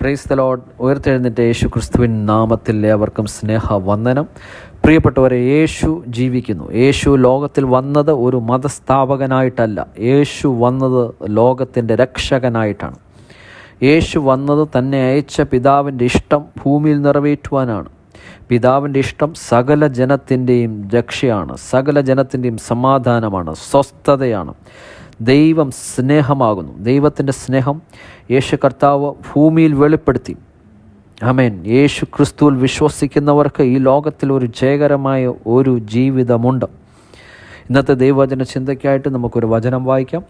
Praise the Lord. ഉയർത്തെഴുന്നേറ്റ യേശു ക്രിസ്തുവിൻ നാമത്തിൽ ഏവർക്കും സ്നേഹവന്ദനം. പ്രിയപ്പെട്ടവരെ, യേശു ജീവിക്കുന്നു. യേശു ലോകത്തിൽ വന്നത് ഒരു മതസ്ഥാപകനായിട്ടല്ല. യേശു വന്നത് ലോകത്തിൻ്റെ രക്ഷകനായിട്ടാണ്. യേശു വന്നത് തന്നെ അയച്ച പിതാവിൻ്റെ ഇഷ്ടം ഭൂമിയിൽ നിറവേറ്റുവാനാണ്. പിതാവിൻ്റെ ഇഷ്ടം സകല ജനത്തിൻ്റെയും രക്ഷയാണ്, സകല ജനത്തിൻ്റെയും സമാധാനമാണ്, സ്വസ്ഥതയാണ്. ദൈവം സ്നേഹമാകുന്നു. ദൈവത്തിൻ്റെ സ്നേഹം യേശു കർത്താവ് ഭൂമിയിൽ വെളിപ്പെടുത്തി. ആമേൻ. യേശു ക്രിസ്തുവിൽ വിശ്വസിക്കുന്നവർക്ക് ഈ ലോകത്തിൽ ഒരു ജയകരമായ ഒരു ജീവിതമുണ്ട്. ഇന്നത്തെ ദൈവവചന ചിന്തയ്ക്കായിട്ട് നമുക്കൊരു വചനം വായിക്കാം.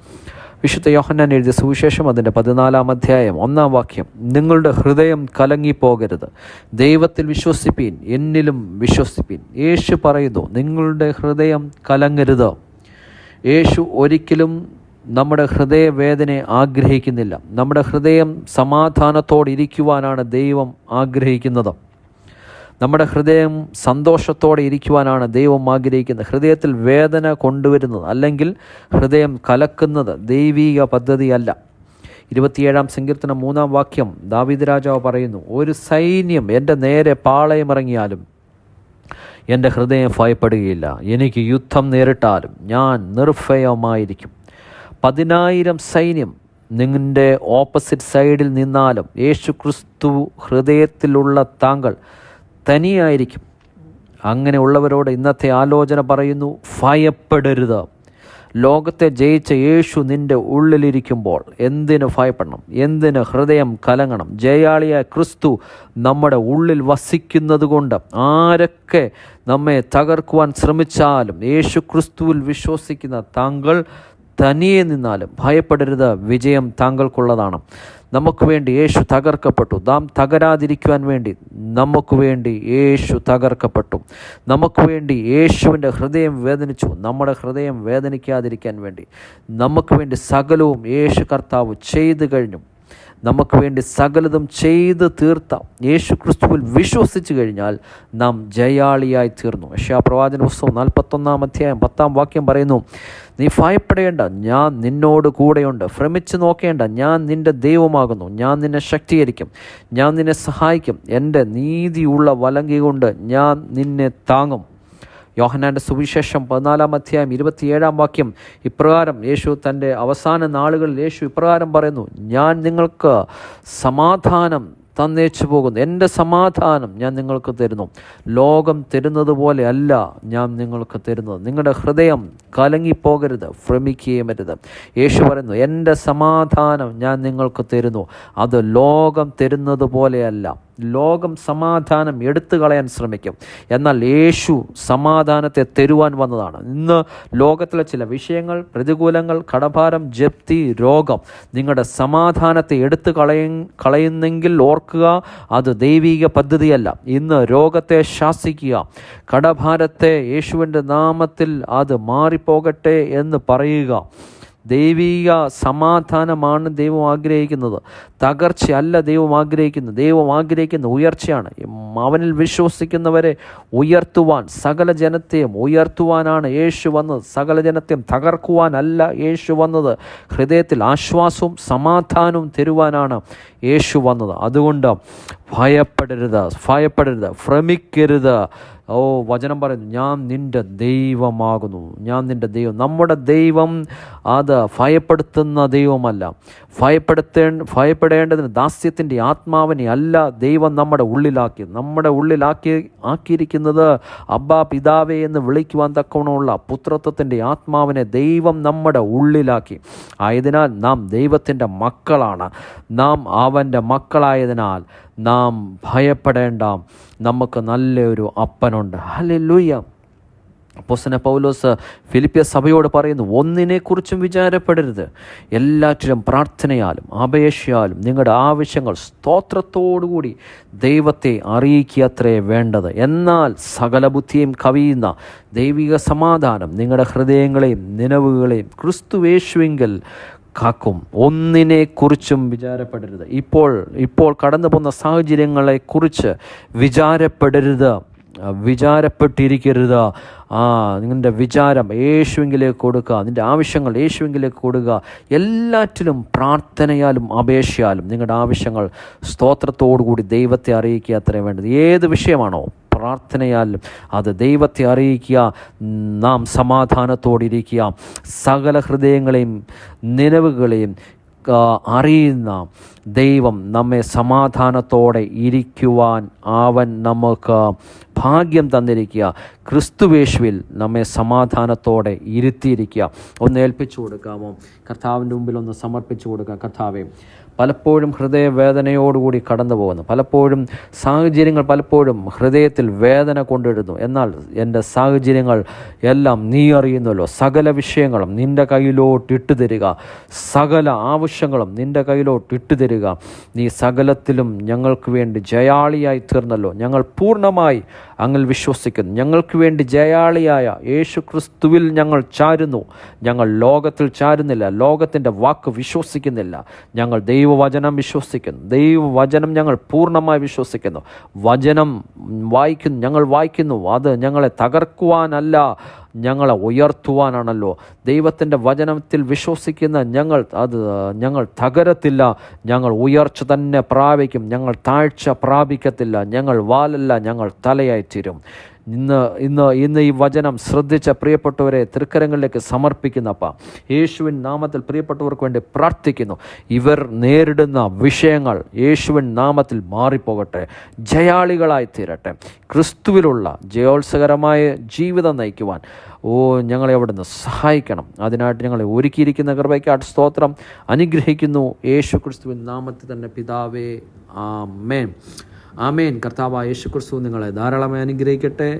വിശുദ്ധ യോഹന്നാൻ എഴുതിയ സുവിശേഷം അതിൻ്റെ 14-ാം അധ്യായം 1-ാം വാക്യം. നിങ്ങളുടെ ഹൃദയം കലങ്ങിപ്പോകരുത്, ദൈവത്തിൽ വിശ്വസിപ്പീൻ, എന്നിലും വിശ്വസിപ്പീൻ. യേശു പറയുന്നു, നിങ്ങളുടെ ഹൃദയം കലങ്ങരുത്. യേശു ഒരിക്കലും നമ്മുടെ ഹൃദയവേദനയെ ആഗ്രഹിക്കുന്നില്ല. നമ്മുടെ ഹൃദയം സമാധാനത്തോടെ ഇരിക്കുവാനാണ് ദൈവം ആഗ്രഹിക്കുന്നത്. നമ്മുടെ ഹൃദയം സന്തോഷത്തോടെ ഇരിക്കുവാനാണ് ദൈവം ആഗ്രഹിക്കുന്നത്. ഹൃദയത്തിൽ വേദന കൊണ്ടുവരുന്നത് അല്ലെങ്കിൽ ഹൃദയം കലക്കുന്നത് ദൈവീക പദ്ധതിയല്ല. 27-ാം സങ്കീർത്തനം 3-ാം വാക്യം ദാവീദ് രാജാവ് പറയുന്നു, ഒരു സൈന്യം എൻ്റെ നേരെ പാളയമിറങ്ങിയാലും എൻ്റെ ഹൃദയം ഭയപ്പെടുകയില്ല. എനിക്ക് യുദ്ധം നേരിട്ടാലും ഞാൻ നിർഭയമായിരിക്കും. 10,000 സൈന്യം നിങ്ങളുടെ ഓപ്പോസിറ്റ് സൈഡിൽ നിന്നാലും യേശു ക്രിസ്തു ഹൃദയത്തിലുള്ള താങ്കൾ തനിയായിരിക്കും. അങ്ങനെയുള്ളവരോട് ഇന്നത്തെ ആലോചന പറയുന്നു, ഭയപ്പെടരുത്. ലോകത്തെ ജയിച്ച യേശു നിൻ്റെ ഉള്ളിലിരിക്കുമ്പോൾ എന്തിനു ഭയപ്പെടണം? എന്തിന് ഹൃദയം കലങ്ങണം? ജയാളിയായ ക്രിസ്തു നമ്മുടെ ഉള്ളിൽ വസിക്കുന്നത് കൊണ്ട് ആരൊക്കെ നമ്മെ തകർക്കുവാൻ ശ്രമിച്ചാലും യേശു ക്രിസ്തുവിൽ വിശ്വസിക്കുന്ന താങ്കൾ തനിയെ നിന്നാലും ഭയപ്പെടരുത്. വിജയം താങ്കൾക്കുള്ളതാണ്. നമുക്ക് വേണ്ടി യേശു തകർക്കപ്പെട്ടു. നാം തകരാതിരിക്കുവാൻ വേണ്ടി നമുക്ക് വേണ്ടി യേശു തകർക്കപ്പെട്ടു. നമുക്ക് വേണ്ടി യേശുവിൻ്റെ ഹൃദയം വേദനിച്ചു. നമ്മുടെ ഹൃദയം വേദനിക്കാതിരിക്കാൻ വേണ്ടി നമുക്ക് വേണ്ടി സകലവും യേശു കർത്താവ് ചെയ്തു കഴിഞ്ഞു. നമുക്ക് വേണ്ടി സകലതും ചെയ്ത് തീർത്ത യേശു ക്രിസ്തുവിൽ വിശ്വസിച്ച് കഴിഞ്ഞാൽ നാം ജയാളിയായി തീർന്നു. യെശയ്യാപ്രവാചന പുസ്തകം 41-ാം അധ്യായം 10-ാം വാക്യം പറയുന്നു, നീ ഭയപ്പെടേണ്ട, ഞാൻ നിന്നോട് കൂടെയുണ്ട്. ഭ്രമിച്ച് നോക്കേണ്ട, ഞാൻ നിൻ്റെ ദൈവമാകുന്നു. ഞാൻ നിന്നെ ശക്തീകരിക്കും, ഞാൻ നിന്നെ സഹായിക്കും. എൻ്റെ നീതിയുള്ള വലങ്കി കൊണ്ട് ഞാൻ നിന്നെ താങ്ങും. യോഹന്നാൻ്റെ സുവിശേഷം 14-ാം അധ്യായം 27-ാം വാക്യം ഇപ്രകാരം യേശു തൻ്റെ അവസാന നാളുകളിൽ യേശു ഇപ്രകാരം പറയുന്നു, ഞാൻ നിങ്ങൾക്ക് സമാധാനം തന്നേച്ചു പോകുന്നു. എൻ്റെ സമാധാനം ഞാൻ നിങ്ങൾക്ക് തരുന്നു. ലോകം തരുന്നത് പോലെ അല്ല ഞാൻ നിങ്ങൾക്ക് തരുന്നത്. നിങ്ങളുടെ ഹൃദയം കലങ്ങിപ്പോകരുത്, ഭ്രമിക്കുകയും അരുത്. യേശു പറയുന്നു, എൻ്റെ സമാധാനം ഞാൻ നിങ്ങൾക്ക് തരുന്നു. അത് ലോകം തരുന്നത് പോലെയല്ല. ലോകം സമാധാനം എടുത്തു കളയാൻ ശ്രമിക്കും, എന്നാൽ യേശു സമാധാനത്തെ തരുവാൻ വന്നതാണ്. ഇന്ന് ലോകത്തിലെ ചില വിഷയങ്ങൾ, പ്രതികൂലങ്ങൾ, കടഭാരം, ജപ്തി, രോഗം നിങ്ങളുടെ സമാധാനത്തെ എടുത്തു കളയുന്നെങ്കിൽ ഓർക്കുക, അത് ദൈവിക പദ്ധതിയല്ല. ഇന്ന് രോഗത്തെ ശാസിക്കുക, കടഭാരത്തെ യേശുവിൻ്റെ നാമത്തിൽ അത് മാറിപ്പോകട്ടെ എന്ന് പറയുക. ദൈവിക സമാധാനമാണ് ദൈവം ആഗ്രഹിക്കുന്നത്, തകർച്ചയല്ല ദൈവം ആഗ്രഹിക്കുന്നത്. ദൈവം ആഗ്രഹിക്കുന്ന ഉയർച്ചയാണ്. അവനിൽ വിശ്വസിക്കുന്നവരെ ഉയർത്തുവാൻ, സകല ജനത്തെയും ഉയർത്തുവാനാണ് യേശു വന്നത്. സകല ജനത്തെയും തകർക്കുവാനല്ല യേശു വന്നത്. ഹൃദയത്തിൽ ആശ്വാസവും സമാധാനവും തരുവാനാണ് യേശു വന്നത്. അതുകൊണ്ട് ഭയപ്പെടരുത്, ഭ്രമിക്കരുത്. വചനം പറയുന്നു, ഞാൻ നിൻ്റെ ദൈവമാകുന്നു. ഞാൻ നിൻ്റെ ദൈവം. നമ്മുടെ ദൈവം അത് ഭയപ്പെടുത്തുന്ന ദൈവമല്ല. ഭയപ്പെടേണ്ടതിന് ദാസ്യത്തിൻ്റെ ആത്മാവിനെ അല്ല ദൈവം നമ്മുടെ ആക്കിയിരിക്കുന്നത്. അബ്ബാ പിതാവേ എന്ന് വിളിക്കുവാൻ തക്കവണ്ണമുള്ള പുത്രത്വത്തിൻ്റെ ആത്മാവിനെ ദൈവം നമ്മുടെ ഉള്ളിലാക്കി. ആയതിനാൽ നാം ദൈവത്തിൻ്റെ മക്കളാണ്. നാം അവൻ്റെ മക്കളായതിനാൽ നാം ഭയപ്പെടേണ്ട. നമുക്ക് നല്ലൊരു അപ്പനുണ്ട്. ഹല്ലേലൂയ. അപ്പോസ്തലനായ പൗലോസ് ഫിലിപ്പിയ സഭയോട് പറയുന്നു, ഒന്നിനെക്കുറിച്ചും വിചാരപ്പെടരുത്, എല്ലാറ്റിലും പ്രാർത്ഥനയാലും അപേക്ഷയാലും നിങ്ങളുടെ ആവശ്യങ്ങൾ സ്തോത്രത്തോടുകൂടി ദൈവത്തെ അറിയിക്കത്രേ വേണ്ടത്. എന്നാൽ സകല ബുദ്ധിയും കവിയുന്ന ദൈവിക സമാധാനം നിങ്ങളുടെ ഹൃദയങ്ങളെയും നിലവുകളെയും ക്രിസ്തുയേശുവിങ്കൽ കാക്കും. ഒന്നിനെക്കുറിച്ചും വിചാരപ്പെടരുത്. ഇപ്പോൾ കടന്നു പോകുന്ന സാഹചര്യങ്ങളെക്കുറിച്ച് വിചാരപ്പെടരുത്. വിചാരപ്പെട്ടിരിക്കരുത്. നിങ്ങളുടെ വിചാരം യേശുവിലേക്ക് കൊടുക്കുക, നിൻ്റെ ആവശ്യങ്ങൾ യേശുവിലേക്ക് കൊടുക്കുക. എല്ലാറ്റിലും പ്രാർത്ഥനയാലും അപേക്ഷയാലും നിങ്ങളുടെ ആവശ്യങ്ങൾ സ്തോത്രത്തോടുകൂടി ദൈവത്തെ അറിയിക്കുക. അത്രയും വേണ്ടത്. ഏത് വിഷയമാണോ പ്രാർത്ഥനയാലും അത് ദൈവത്തെ അറിയിക്കുക. നാം സമാധാനത്തോടിരിക്കുക. സകല ഹൃദയങ്ങളെയും നിലവുകളെയും അറിയുന്ന ദൈവം നമ്മെ സമാധാനത്തോടെ ഇരിക്കുവാൻ അവൻ നമുക്ക് ഭാഗ്യം തന്നിരിക്കുക. ക്രിസ്തുവേശുവിൽ നമ്മെ സമാധാനത്തോടെ ഇരുത്തിയിരിക്കുക. ഒന്ന് ഏൽപ്പിച്ചു കൊടുക്കാമോ? കർത്താവിൻ്റെ മുമ്പിൽ ഒന്ന് സമർപ്പിച്ചു കൊടുക്കുക. കർത്താവേ, പലപ്പോഴും ഹൃദയവേദനയോടുകൂടി കടന്നു പോകുന്നു. പലപ്പോഴും സാഹചര്യങ്ങൾ പലപ്പോഴും ഹൃദയത്തിൽ വേദന കൊണ്ടിടുന്നു. എന്നാൽ എൻ്റെ സാഹചര്യങ്ങൾ എല്ലാം നീ അറിയുന്നല്ലോ. സകല വിഷയങ്ങളും നിൻ്റെ കയ്യിലോട്ട് ഇട്ടു തരിക. സകല ആവശ്യങ്ങളും നിൻ്റെ കയ്യിലോട്ട് ഇട്ടു തരിക. നീ സകലത്തിലും ഞങ്ങൾക്ക് വേണ്ടി ജയാളിയായി തീർന്നല്ലോ. ഞങ്ങൾ പൂർണ്ണമായി അങ്ങിൽ വിശ്വസിക്കുന്നു. ഞങ്ങൾക്ക് വേണ്ടി ജയാളിയായ യേശു ക്രിസ്തുവിൽ ഞങ്ങൾ ചാരുന്നു. ഞങ്ങൾ ലോകത്തിൽ ചാരുന്നില്ല. ലോകത്തിൻ്റെ വാക്ക് വിശ്വസിക്കുന്നില്ല. ഞങ്ങൾ ദൈവവചനം വിശ്വസിക്കുന്നു. ദൈവവചനം ഞങ്ങൾ പൂർണ്ണമായി വിശ്വസിക്കുന്നു. വചനം ഞങ്ങൾ വായിക്കുന്നു. അത് ഞങ്ങളെ തകർക്കുവാനല്ല, ഞങ്ങളെ ഉയർത്തുവാനാണല്ലോ. ദൈവത്തിൻ്റെ വചനത്തിൽ വിശ്വസിക്കുന്ന ഞങ്ങൾ തകരത്തില്ല. ഞങ്ങൾ ഉയർച്ച തന്നെ പ്രാപിക്കും. ഞങ്ങൾ താഴ്ച പ്രാപിക്കത്തില്ല. ഞങ്ങൾ വാലല്ല, ഞങ്ങൾ തലയായിത്തീരും. ഇന്ന് ഈ വചനം ശ്രദ്ധിച്ച പ്രിയപ്പെട്ടവരെ തൃക്കരങ്ങളിലേക്ക് സമർപ്പിക്കുന്നപ്പ യേശുവിൻ നാമത്തിൽ പ്രിയപ്പെട്ടവർക്ക് വേണ്ടി പ്രാർത്ഥിക്കുന്നു. ഇവർ നേരിടുന്ന വിഷയങ്ങൾ യേശുവിൻ നാമത്തിൽ മാറിപ്പോകട്ടെ. ജയാളികളായി തീരട്ടെ. ക്രിസ്തുവിലുള്ള ജയോത്സകരമായ ജീവിതം നയിക്കുവാൻ ഞങ്ങളെ അവിടുന്ന് സഹായിക്കണം. അതിനായിട്ട് ഞങ്ങളെ ഒരുക്കിയിരിക്കുന്ന കൃപയ്ക്കായിട്ട് സ്തോത്രം. അനുഗ്രഹിക്കുന്നു യേശു ക്രിസ്തുവിൻ നാമത്തിൽ തന്നെ പിതാവേ, ആമേൻ. ആമേൻ. കർത്താവായ യേശു ക്രിസ്തു നിങ്ങളെ ധാരാളമായി അനുഗ്രഹിക്കട്ടെ.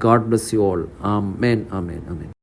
God bless you all. Amen, amen, amen.